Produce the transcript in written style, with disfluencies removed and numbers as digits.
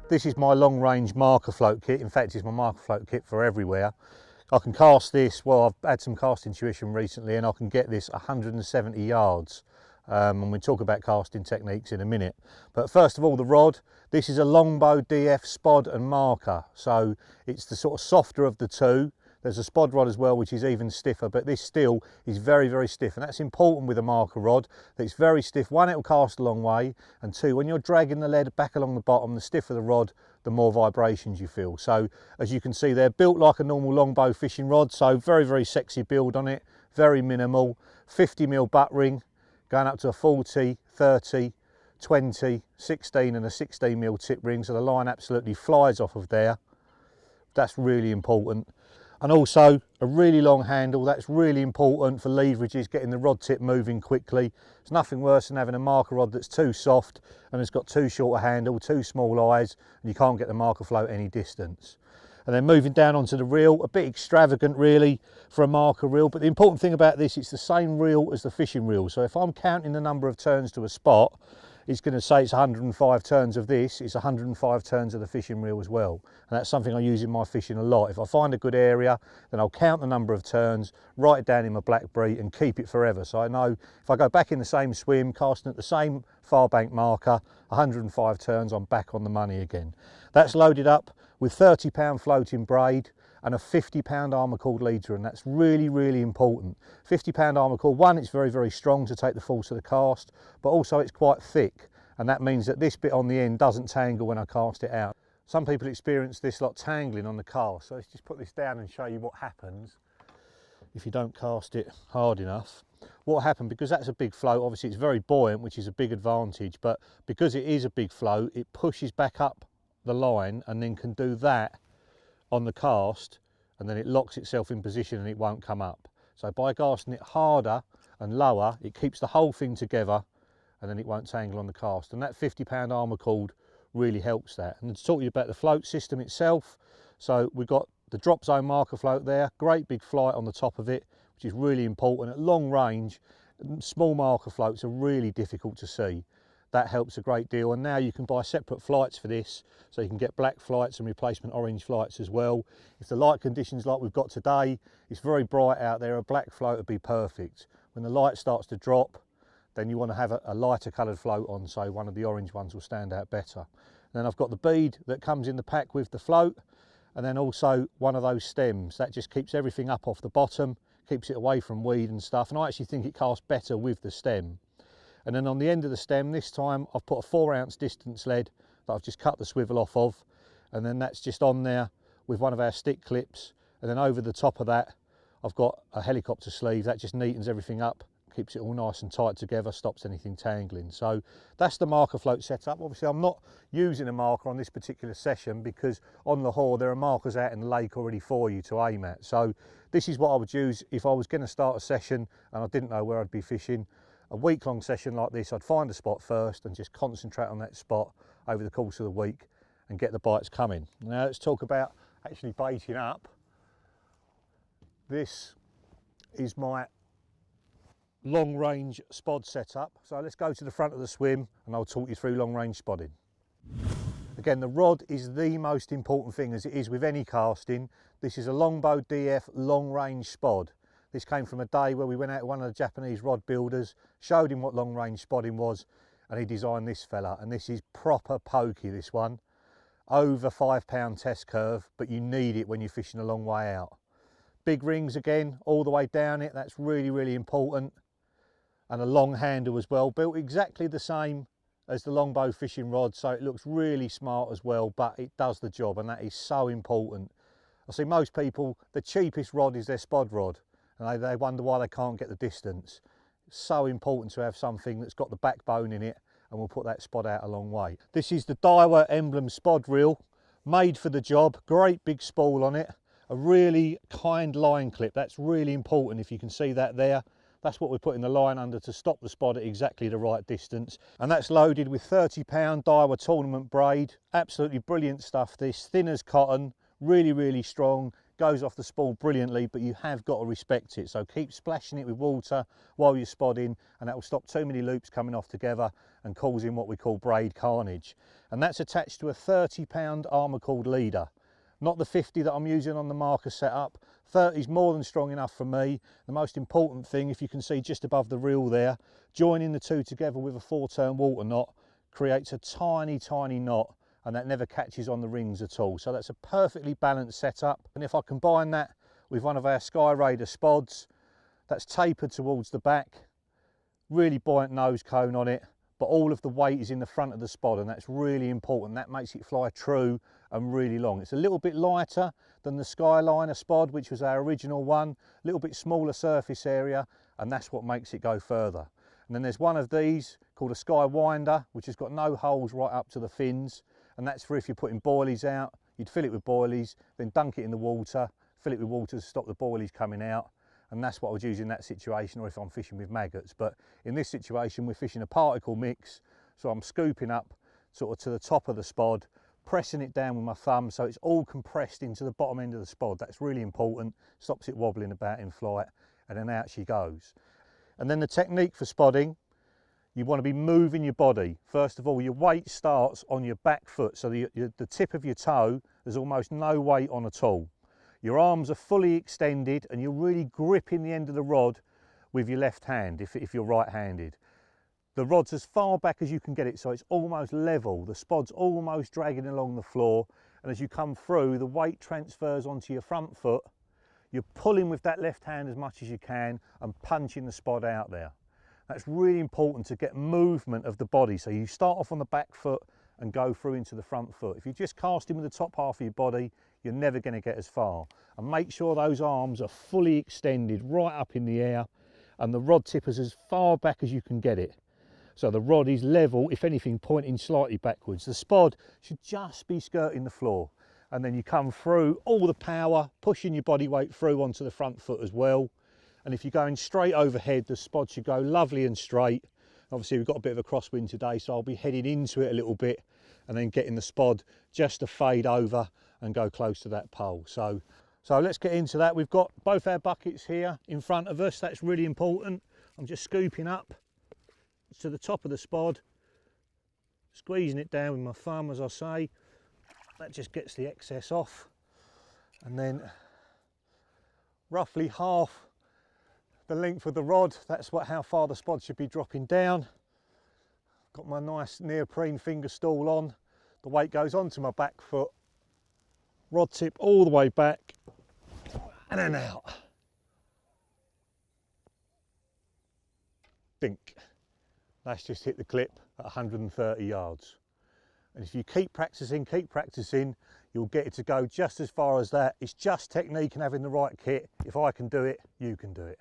This is my long range marker float kit. In fact, it's my marker float kit for everywhere. I can cast this, well, I've had some casting tuition recently, and I can get this 170 yards. And we'll talk about casting techniques in a minute. But first of all, the rod. This is a Longbow DF Spod and marker. So it's the sort of softer of the two. There's a Spod rod as well, which is even stiffer, but this still is very, very stiff. And that's important with a marker rod, that it's very stiff. One, it'll cast a long way, and two, when you're dragging the lead back along the bottom, the stiffer the rod, the more vibrations you feel. So as you can see, they're built like a normal longbow fishing rod. So very, very sexy build on it, very minimal. 50mm butt ring, going up to a 40, 30, 20, 16 and a 16mm tip ring. So the line absolutely flies off of there. That's really important. And also a really long handle. That's really important for leverages, getting the rod tip moving quickly. There's nothing worse than having a marker rod that's too soft and it's got too short a handle, too small eyes, and you can't get the marker float any distance. And then moving down onto the reel, a bit extravagant really for a marker reel, but the important thing about this, it's the same reel as the fishing reel. So if I'm counting the number of turns to a spot, it's going to say it's 105 turns of this, it's 105 turns of the fishing reel as well. And that's something I use in my fishing a lot. If I find a good area, then I'll count the number of turns, write it down in my Blackberry and keep it forever. So I know if I go back in the same swim, casting at the same far bank marker, 105 turns, I'm back on the money again. That's loaded up with 30-pound floating braid and a 50-pound armour cord leader, and that's really, really important. 50-pound armour cord, one, it's very, very strong to take the force of the cast, but also it's quite thick, and that means that this bit on the end doesn't tangle when I cast it out. Some people experience this lot tangling on the cast, so let's just put this down and show you what happens if you don't cast it hard enough. What happened, because that's a big float, obviously it's very buoyant, which is a big advantage, but because it is a big float, it pushes back up the line and then can do that on the cast, and then it locks itself in position and it won't come up. So by casting it harder and lower, it keeps the whole thing together and then it won't tangle on the cast. And that 50-pound armour cord really helps that. And to talk to you about the float system itself, so we've got the drop zone marker float there, great big flight on the top of it, which is really important. At long range, small marker floats are really difficult to see. That helps a great deal, and now you can buy separate flights for this, so you can get black flights and replacement orange flights as well. If the light conditions like we've got today, it's very bright out there, a black float would be perfect. When the light starts to drop, then you want to have a lighter coloured float on, so one of the orange ones will stand out better. And then I've got the bead that comes in the pack with the float, and then also one of those stems. That just keeps everything up off the bottom, keeps it away from weed and stuff, and I actually think it casts better with the stem. And then on the end of the stem, this time I've put a 4-ounce distance lead that I've just cut the swivel off of, and then that's just on there with one of our stick clips, and then over the top of that I've got a helicopter sleeve that just neatens everything up, keeps it all nice and tight together, stops anything tangling. So that's the marker float setup. Obviously I'm not using a marker on this particular session because on the Lahore there are markers out in the lake already for you to aim at. So this is what I would use if I was going to start a session and I didn't know where I'd be fishing. A week-long session like this, I'd find a spot first and just concentrate on that spot over the course of the week and get the bites coming. Now let's talk about actually baiting up. This is my long-range spod setup. So let's go to the front of the swim and I'll talk you through long-range spodding. Again, the rod is the most important thing, as it is with any casting. This is a Longbow DF long-range spod. This came from a day where we went out to one of the Japanese rod builders, showed him what long-range spodding was, and he designed this fella. And this is proper pokey, this one. Over 5-pound test curve, but you need it when you're fishing a long way out. Big rings again, all the way down it, that's really, really important. And a long handle as well, built exactly the same as the Longbow fishing rod, so it looks really smart as well, but it does the job, and that is so important. I see most people, the cheapest rod is their spod rod, and they wonder why they can't get the distance. It's so important to have something that's got the backbone in it and will put that spod out a long way. This is the Daiwa Emblem spod reel, made for the job, great big spool on it, a really kind line clip. That's really important, if you can see that there. That's what we're putting the line under to stop the spod at exactly the right distance. And that's loaded with 30-pound Daiwa tournament braid. Absolutely brilliant stuff this, thin as cotton, really, really strong, goes off the spool brilliantly, but you have got to respect it. So keep splashing it with water while you're spodding, and that will stop too many loops coming off together and causing what we call braid carnage. And that's attached to a 30-pound armour cord leader, not the 50 that I'm using on the marker setup. 30 is more than strong enough for me. The most important thing, if you can see just above the reel there, joining the two together with a 4-turn water knot creates a tiny, tiny knot, and that never catches on the rings at all. So that's a perfectly balanced setup. And if I combine that with one of our Sky Raider spods, that's tapered towards the back, really buoyant nose cone on it, but all of the weight is in the front of the spod, and that's really important. That makes it fly true and really long. It's a little bit lighter than the Skyliner spod, which was our original one, a little bit smaller surface area, and that's what makes it go further. And then there's one of these called a Sky Winder, which has got no holes right up to the fins, and that's for if you're putting boilies out. You'd fill it with boilies, then dunk it in the water, fill it with water to stop the boilies coming out, and that's what I would use in that situation, or if I'm fishing with maggots. But in this situation, we're fishing a particle mix, so I'm scooping up sort of to the top of the spod, pressing it down with my thumb so it's all compressed into the bottom end of the spod. That's really important, stops it wobbling about in flight, and then out she goes. And then the technique for spodding, you want to be moving your body. First of all, your weight starts on your back foot, so the tip of your toe, there's almost no weight on at all. Your arms are fully extended, and you're really gripping the end of the rod with your left hand if you're right-handed. The rod's as far back as you can get it, so it's almost level. The spod's almost dragging along the floor, and as you come through, the weight transfers onto your front foot. You're pulling with that left hand as much as you can and punching the spod out there. That's really important to get movement of the body. So you start off on the back foot and go through into the front foot. If you're just casting with the top half of your body, you're never going to get as far. And make sure those arms are fully extended right up in the air, and the rod tip is as far back as you can get it. So the rod is level, if anything, pointing slightly backwards. The spod should just be skirting the floor. And then you come through, all the power, pushing your body weight through onto the front foot as well. And if you're going straight overhead, the spod should go lovely and straight. Obviously we've got a bit of a crosswind today, so I'll be heading into it a little bit and then getting the spod just to fade over and go close to that pole. So let's get into that. We've got both our buckets here in front of us. That's really important. I'm just scooping up to the top of the spod, squeezing it down with my thumb, as I say. That just gets the excess off. And then roughly half the length of the rod, that's how far the spod should be dropping down. Got my nice neoprene finger stool on. The weight goes onto my back foot, rod tip all the way back and then out. Dink. That's just hit the clip at 130 yards. And if you keep practicing, you'll get it to go just as far as that. It's just technique and having the right kit. If I can do it, you can do it.